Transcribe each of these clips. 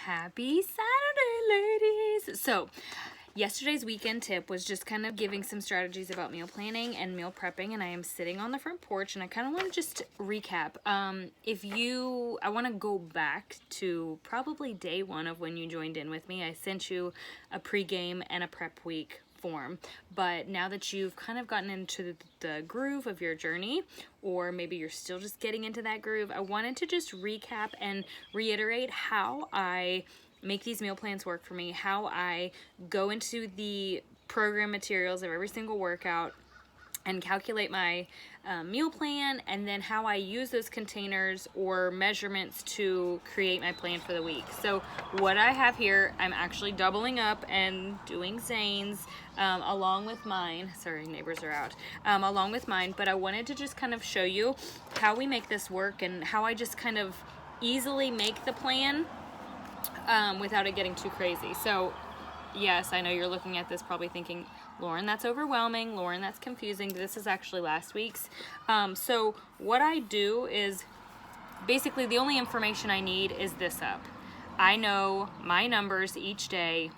Happy Saturday, ladies! So, yesterday's weekend tip was just kind of giving some strategies about meal planning and meal prepping, and I am sitting on the front porch, and I kind of want to just recap. I want to go back to probably day one of when you joined in with me. I sent you a pregame and a prep week form, but now that you've kind of gotten into the groove of your journey, or maybe you're still just getting into that groove, I wanted to just recap and reiterate how I make these meal plans work for me, how I go into the program materials of every single workout and calculate my meal plan, and then how I use those containers or measurements to create my plan for the week. So what I have here, I'm actually doubling up and doing Zane's along with mine. Sorry, neighbors are out. Along with mine, but I wanted to just kind of show you how we make this work and how I just kind of easily make the plan without it getting too crazy. So yes, I know you're looking at this probably thinking, Lauren, that's overwhelming. Lauren, that's confusing. This is actually last week's. So what I do is basically the only information I need is this up. I know my numbers each day,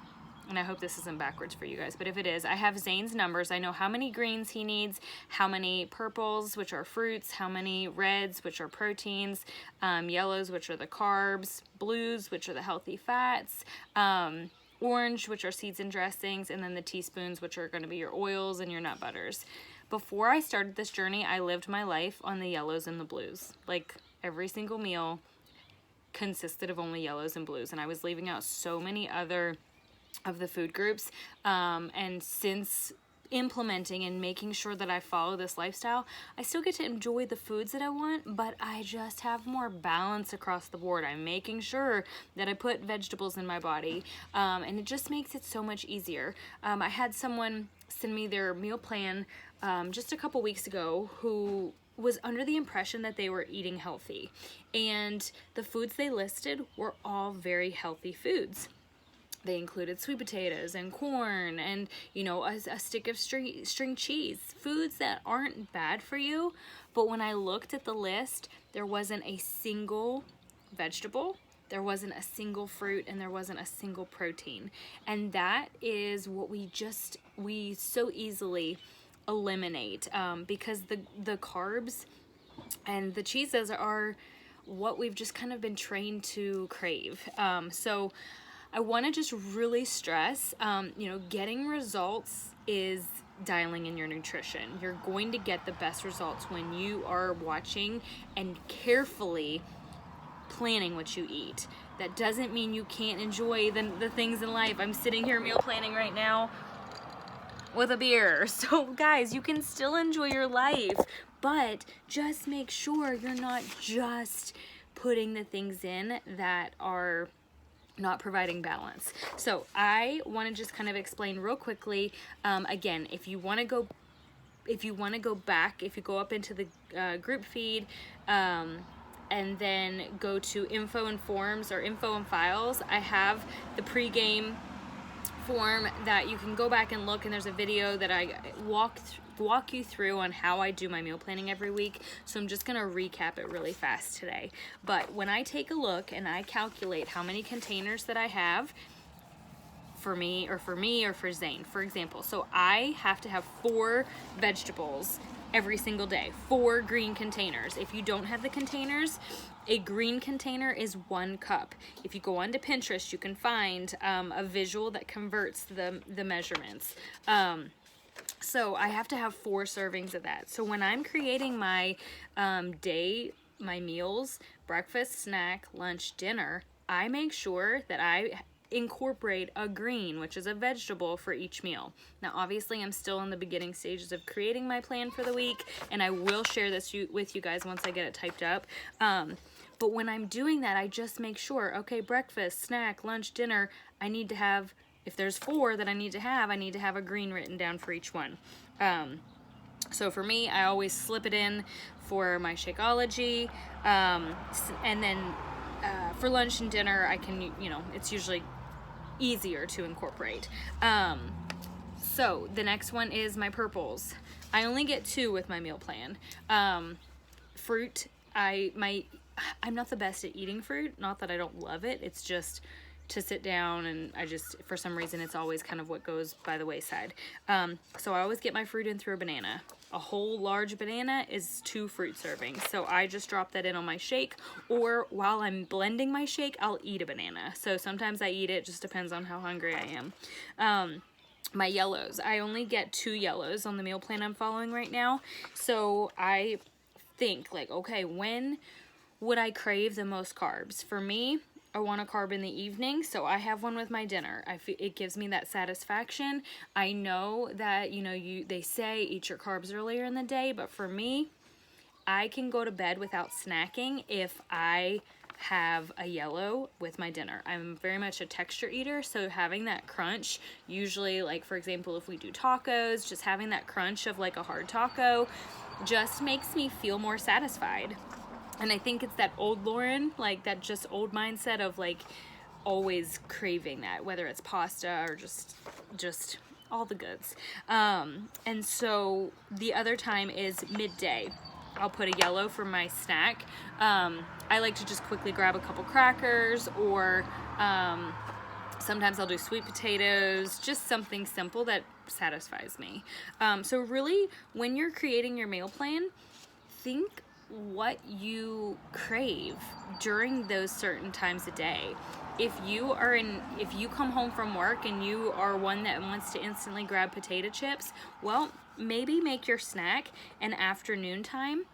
and I hope this isn't backwards for you guys, but if it is, I have Zane's numbers. I know how many greens he needs, how many purples, which are fruits, how many reds, which are proteins, yellows, which are the carbs, blues, which are the healthy fats, orange, which are seeds and dressings, and then the teaspoons, which are going to be your oils and your nut butters. Before I started this journey, I lived my life on the yellows and the blues. Like every single meal consisted of only yellows and blues, and I was leaving out so many other of the food groups. And since implementing and making sure that I follow this lifestyle, I still get to enjoy the foods that I want, but I just have more balance across the board. I'm making sure that I put vegetables in my body, and it just makes it so much easier. I had someone send me their meal plan just a couple weeks ago who was under the impression that they were eating healthy, and the foods they listed were all very healthy foods. They included sweet potatoes and corn and, a stick of string cheese. Foods that aren't bad for you. But when I looked at the list, there wasn't a single vegetable, there wasn't a single fruit, and there wasn't a single protein. And that is what we so easily eliminate, because the carbs and the cheeses are what we've just kind of been trained to crave. So I want to just really stress, getting results is dialing in your nutrition. You're going to get the best results when you are watching and carefully planning what you eat. That doesn't mean you can't enjoy the things in life. I'm sitting here meal planning right now with a beer. So guys, you can still enjoy your life, but just make sure you're not just putting the things in that are not providing balance. So I want to just kind of explain real quickly. Again, if you want to go back, if you go up into the group feed, and then go to info and forms or info and files, I have the pregame form that you can go back and look, and there's a video that I walk you through on how I do my meal planning every week. So I'm just going to recap it really fast today. But when I take a look and I calculate how many containers that I have for me or for Zane, for example, so I have to have 4 vegetables every single day, 4 green containers. If you don't have the containers, a green container is 1 cup. If you go onto Pinterest, you can find a visual that converts the measurements. So I have to have 4 servings of that. So when I'm creating my my meals, breakfast, snack, lunch, dinner, I make sure that I incorporate a green, which is a vegetable, for each meal. Now obviously I'm still in the beginning stages of creating my plan for the week, and I will share this with you guys once I get it typed up. But when I'm doing that, I just make sure, okay, breakfast, snack, lunch, dinner, I need to have, if there's 4 that I need to have a green written down for each one. So for me, I always slip it in for my Shakeology, and then for lunch and dinner, I can, it's usually easier to incorporate. So the next one is my purples. I only get 2 with my meal plan. Fruit, I'm not the best at eating fruit. Not that I don't love it. It's just, to sit down, and I just, for some reason, it's always kind of what goes by the wayside. So I always get my fruit in through a banana. A whole large banana is 2 fruit servings. So I just drop that in on my shake, or while I'm blending my shake, I'll eat a banana. So sometimes I eat it, just depends on how hungry I am. My yellows, I only get 2 yellows on the meal plan I'm following right now. So I think like, okay, when would I crave the most carbs? For me, I want a carb in the evening, so I have one with my dinner. It gives me that satisfaction. I know that, you know, they say eat your carbs earlier in the day, but for me, I can go to bed without snacking if I have a yellow with my dinner. I'm very much a texture eater, so having that crunch, usually, like for example, if we do tacos, just having that crunch of like a hard taco just makes me feel more satisfied. And I think it's that old Lauren, like that just old mindset of like always craving that, whether it's pasta or just all the goods. And so the other time is midday. I'll put a yellow for my snack. I like to just quickly grab a couple crackers, or sometimes I'll do sweet potatoes, just something simple that satisfies me. So really, when you're creating your meal plan, think what you crave during those certain times a day. If you come home from work and you are one that wants to instantly grab potato chips, well, maybe make your snack an afternoon time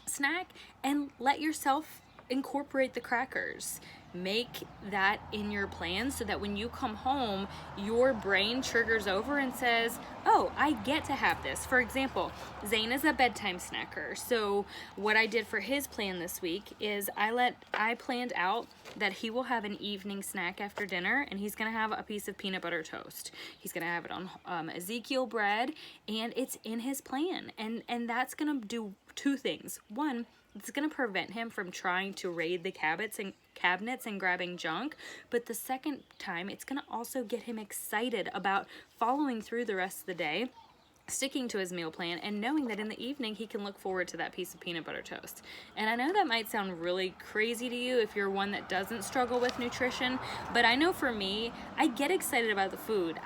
snack and let yourself incorporate the crackers. Make that in your plan so that when you come home, your brain triggers over and says, oh, I get to have this. For example, Zane is a bedtime snacker. So what I did for his plan this week is I planned out that he will have an evening snack after dinner, and he's gonna have a piece of peanut butter toast. He's gonna have it on Ezekiel bread, and it's in his plan. And that's gonna do 2 things. One, it's going to prevent him from trying to raid the cabinets and grabbing junk. But the second time, it's going to also get him excited about following through the rest of the day, sticking to his meal plan, and knowing that in the evening he can look forward to that piece of peanut butter toast. And I know that might sound really crazy to you if you're one that doesn't struggle with nutrition, but I know for me, I get excited about the food.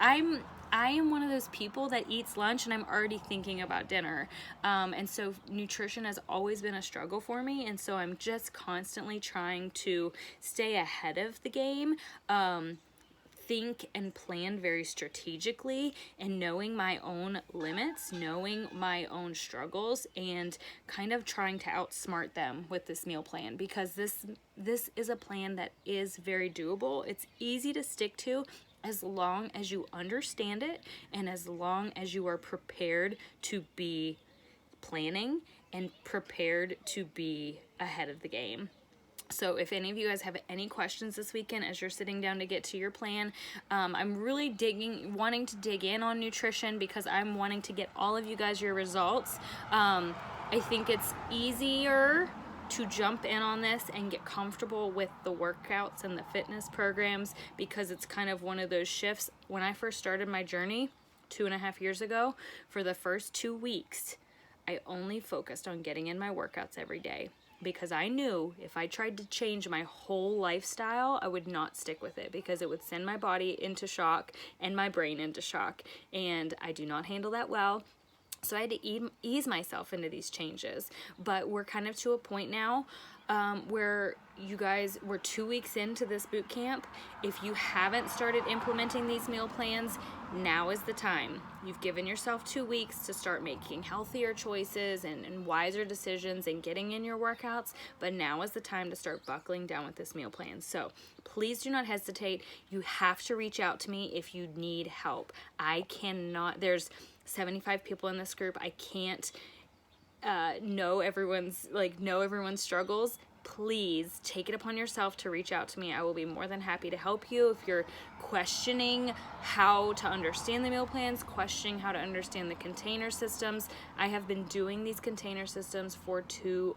I am one of those people that eats lunch and I'm already thinking about dinner. And so nutrition has always been a struggle for me. And so I'm just constantly trying to stay ahead of the game, think and plan very strategically, and knowing my own limits, knowing my own struggles, and kind of trying to outsmart them with this meal plan, because this is a plan that is very doable. It's easy to stick to, as long as you understand it and as long as you are prepared to be planning and prepared to be ahead of the game. So if any of you guys have any questions this weekend as you're sitting down to get to your plan, I'm really wanting to dig in on nutrition, because I'm wanting to get all of you guys your results. I think it's easier to jump in on this and get comfortable with the workouts and the fitness programs, because it's kind of one of those shifts. When I first started my journey 2.5 years ago, for the first 2 weeks, I only focused on getting in my workouts every day, because I knew if I tried to change my whole lifestyle, I would not stick with it, because it would send my body into shock and my brain into shock, and I do not handle that well. So I had to ease myself into these changes. But we're kind of to a point now where you guys, we're 2 weeks into this boot camp. If you haven't started implementing these meal plans, now is the time. You've given yourself 2 weeks to start making healthier choices and wiser decisions and getting in your workouts, but now is the time to start buckling down with this meal plan. So please do not hesitate. You have to reach out to me if you need help. There's 75 people in this group. I can't know everyone's struggles. Please take it upon yourself to reach out to me. I will be more than happy to help you. If you're questioning how to understand the meal plans, questioning how to understand the container systems, I have been doing these container systems for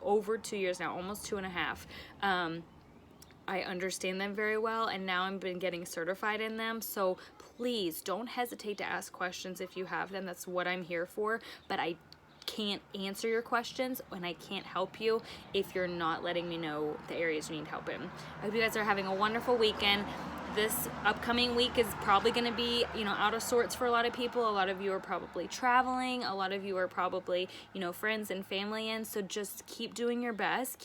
over 2 years now, almost 2.5. I understand them very well, and now I've been getting certified in them. So please don't hesitate to ask questions if you have them. That's what I'm here for. But I can't answer your questions and I can't help you if you're not letting me know the areas you need help in. I hope you guys are having a wonderful weekend. this upcoming week is probably going to be, you know, out of sorts for a lot of people. A lot of you are probably traveling. A lot of you are probably, you know, friends and family in. So just keep doing your best.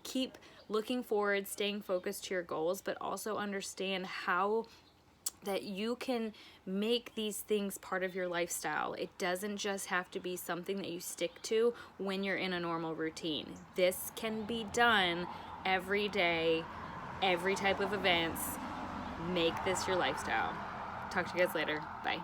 Keep looking forward, staying focused to your goals, but also understand how that you can make these things part of your lifestyle. It doesn't just have to be something that you stick to when you're in a normal routine. This can be done every day, every type of events. Make this your lifestyle. Talk to you guys later. Bye.